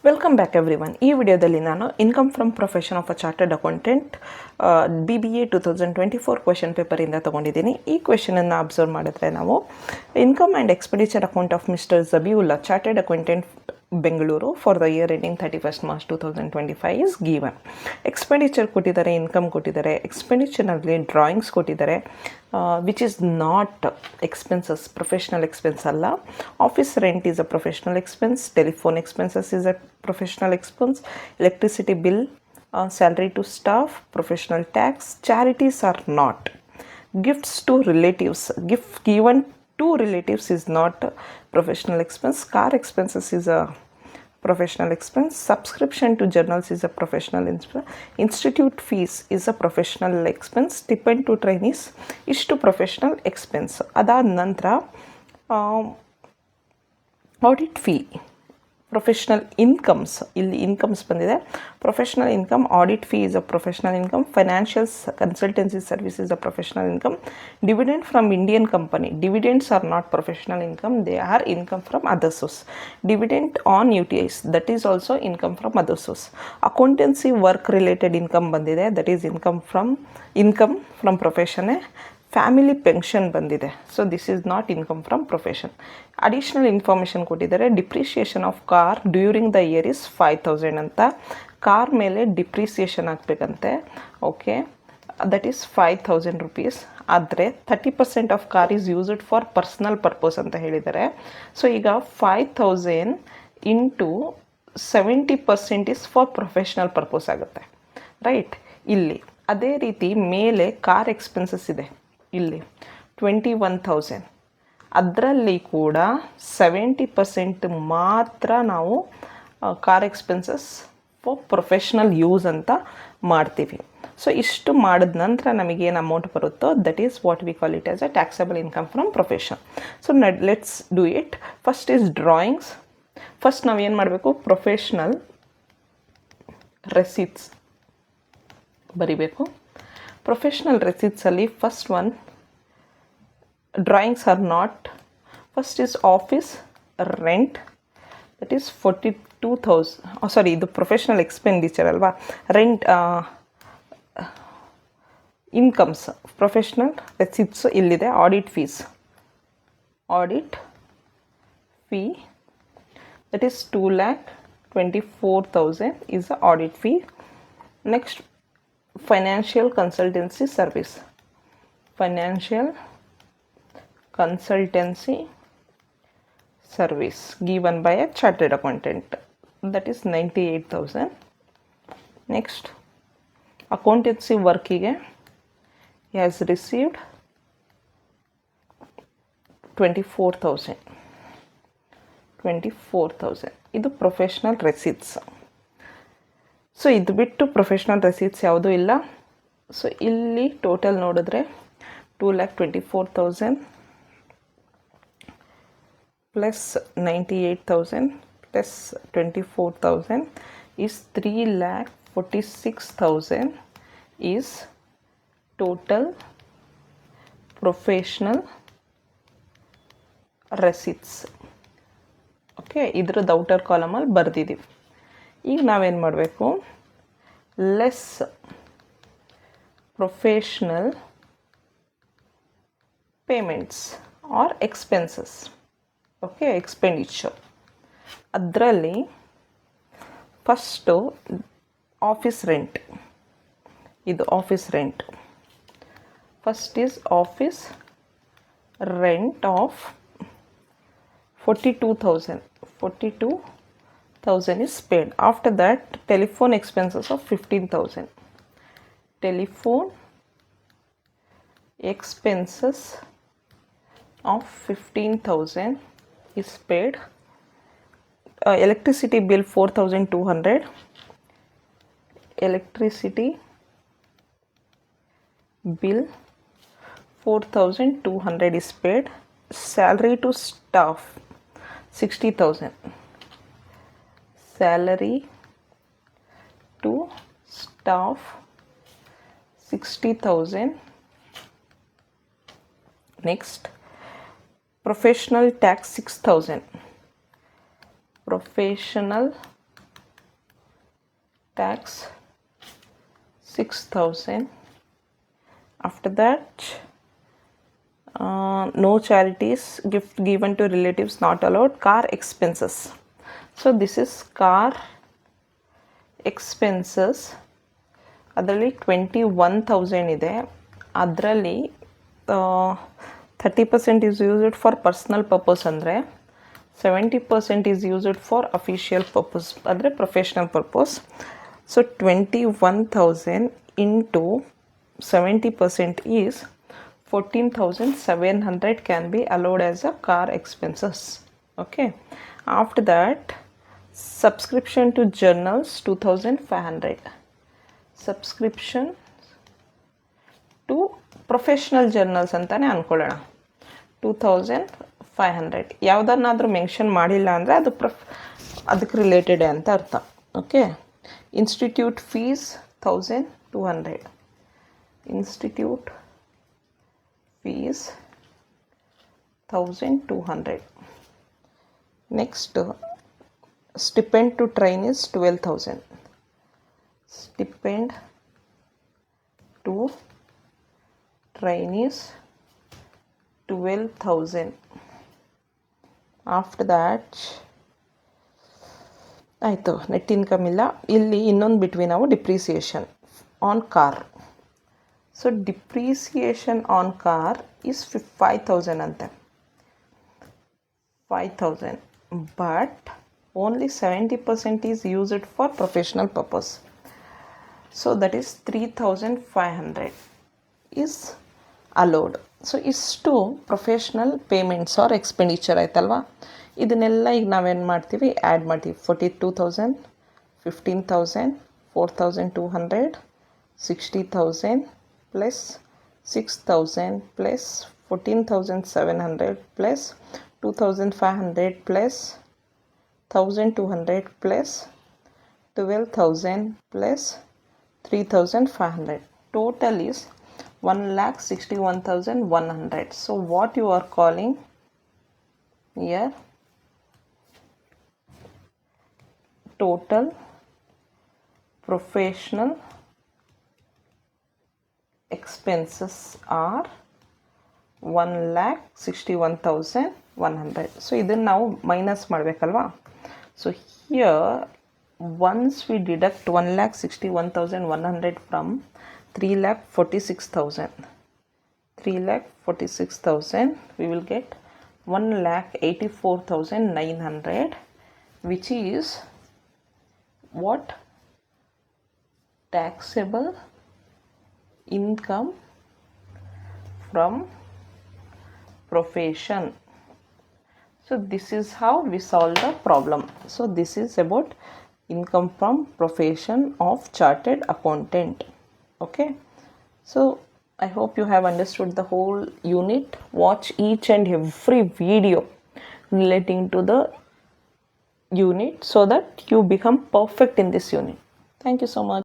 Welcome back everyone. ಈ ವಿಡಿಯೋದಲ್ಲಿ ನಾನು income from profession of a chartered accountant BBA 2024 question ಪೇಪರಿಂದ ತೊಗೊಂಡಿದ್ದೀನಿ. ಈ ಕ್ವೆಶನನ್ನು ಅಬ್ಸರ್ವ್ ಮಾಡಿದ್ರೆ ನಾವು income and expenditure account of mister Zabiulla chartered accountant Bengaluru for the year ending 31st March 2025 is given. Expenditure ಕೊಟ್ಟಿದ್ದಾರೆ, ಇನ್ಕಮ್ ಕೊಟ್ಟಿದ್ದಾರೆ. ಎಕ್ಸ್ಪೆಂಡಿಚರ್ನಲ್ಲಿ ಡ್ರಾಯಿಂಗ್ಸ್ ಕೊಟ್ಟಿದ್ದಾರೆ, which is not expenses, professional expense ಅಲ್ಲ. Office rent is a professional expense, telephone expenses is a professional expense, electricity bill, salary to staff, professional tax. Charities are not. Gifts to relatives, gift given to relatives is not a professional expense. Car expenses is a professional expense. Subscription to journals is a professional expense. Institute fees is a professional expense. Stipend to trainees is to professional expense. ಅದಾದ ನಂತರ audit fee, professional incomes, ಇಲ್ಲಿ incomes ಬಂದಿದೆ. Professional income, audit fee is a professional income. Financial consultancy service is a professional income. Dividend from Indian company, dividends are not professional income, they are income from other source. Dividend on UTIs, that is also income from other source. Accountancy work related income ಬಂದಿದೆ, that is income from ಪ್ರೊಫೆಷನ್ನೇ. Family pension ಬಂದಿದೆ, so this is not income from profession. Additional information ಕೊಟ್ಟಿದ್ದಾರೆ. Depreciation of car during the year is 5,000 ಅಂತ. Car ಮೇಲೆ depreciation ಆಗಬೇಕಂತೆ. Okay, that is 5,000 rupees. ಆದರೆ 30% of car is used for personal purpose ಅಂತ ಹೇಳಿದ್ದಾರೆ. So ಈಗ 5,000 into 70% is for professional purpose ಆಗುತ್ತೆ, right? ಇಲ್ಲಿ ಅದೇ ರೀತಿ ಮೇಲೆ ಕಾರ್ ಎಕ್ಸ್ಪೆನ್ಸಸ್ ಇದೆ, ಇಲ್ಲಿ 21,000. ಅದರಲ್ಲಿ ಕೂಡ 70% ಮಾತ್ರ ನಾವು car expenses for professional use ಅಂತ ಮಾಡ್ತೀವಿ. ಸೊ ಇಷ್ಟು ಮಾಡಿದ ನಂತರ ನಮಗೇನು ಅಮೌಂಟ್ ಬರುತ್ತೋ that is what we call it as a taxable income from profession. So let's do it. First is drawings. First ನಾವು ಏನು ಮಾಡಬೇಕು, ಪ್ರೊಫೆಷ್ನಲ್ ರೆಸಿಟ್ಸ್ ಬರಿಬೇಕು. ಪ್ರೊಫೆಷ್ನಲ್ ರೆಸಿಟ್ಸಲ್ಲಿ first one, drawings are not. First is office rent, that is 42,000. Sorry, ಇದು professional expenditure ಅಲ್ವಾ. Rent, incomes, professional receipts ಇಲ್ಲಿದೆ. Audit fees, audit fee, that is 2,24,000 is the audit fee. Next, financial consultancy service, financial consultancy service given by a chartered accountant, that is 98,000. Next, accountancy workige he has received 24,000. ಇದು professional receipts. So ಇದು ಬಿಟ್ಟು professional receipts ಯಾವುದೂ ಇಲ್ಲ. So ಇಲ್ಲಿ total ನೋಡಿದ್ರೆ 2,24,000 plus 98,000 plus 24,000 is 3,46,000 is total professional receipts. Okay, ಇದ್ರದ್ದು outer ಕಾಲಮಲ್ಲಿ ಬರೆದಿದ್ದೀವಿ. ಈಗ ನಾವೇನು ಮಾಡಬೇಕು, less professional payments are expenses. Okay, expenditure. ಅದರಲ್ಲಿ ಫಸ್ಟು ಆಫೀಸ್ ರೆಂಟ್, ಇದು office rent. First is office rent of 42,000 is paid. After that, telephone expenses of 15,000. Telephone expenses of 15,000 is paid. Electricity bill 4,200. Electricity bill 4,200 is paid. Salary to staff 60,000. Salary to staff 60,000. Next, professional tax 6,000. Professional tax 6,000. After that, no charities, gift given to relatives not allowed. Car expenses. So this is car expenses. ಅದರಲ್ಲಿ 21,000 ಇದೆ. ಅದರಲ್ಲಿ 30% is used for personal purpose ಅಂದರೆ 70% is used for official purpose ಅಂದರೆ professional purpose. So 21,000 into 70% is 14,700 can be allowed as a car expenses. Okay. After that, subscription to journals 2,500. Subscription to professional journals ಅಂತಲೇ ಅಂದ್ಕೊಳ್ಳೋಣ 2,500. ಯಾವುದನ್ನಾದರೂ mention ಮಾಡಿಲ್ಲ ಅಂದರೆ ಅದು ಅದಕ್ಕೆ related ಅಂತ ಅರ್ಥ. Okay. Institute fees 1,200. Institute fees 1,200. Next stipend to trainees 12,000. Stipend to trainees 12,000. After that ಆಯಿತು, net income ಇಲ್ಲ. ಇಲ್ಲಿ ಇನ್ನೊಂದು ಬಿಟ್ವಿ ನಾವು depreciation on car. So depreciation on car is 5,000 ಅಂತೆ. 5,000 but only 70% is used for professional purpose. So that is 3,500 is allowed. So ಇಷ್ಟು professional payments are expenditure ಆಯ್ತಲ್ವಾ. ಇದನ್ನೆಲ್ಲ ಈಗ ನಾವೇನು ಮಾಡ್ತೀವಿ, ಆ್ಯಡ್ ಮಾಡ್ತೀವಿ. 42,000, 15,000, 4,200, 60,000 plus 6,000 plus 14,700 plus 2,500 plus 1,200 plus 12,000 plus 3,500. Total is 1,61,100. So what you are calling here total professional expenses are 1,61,100. So ಇದನ್ನು ನಾವು minus ಮಾಡಬೇಕಲ್ವಾ. So here once we deduct 1,61,100 from 3,46,000, we will get 1,84,900, which is what? Taxable income from profession. So this is how we solve the problem. So this is about income from profession of chartered accountant. Okay, so I hope you have understood the whole unit. Watch each and every video relating to the unit so that you become perfect in this unit. Thank you so much.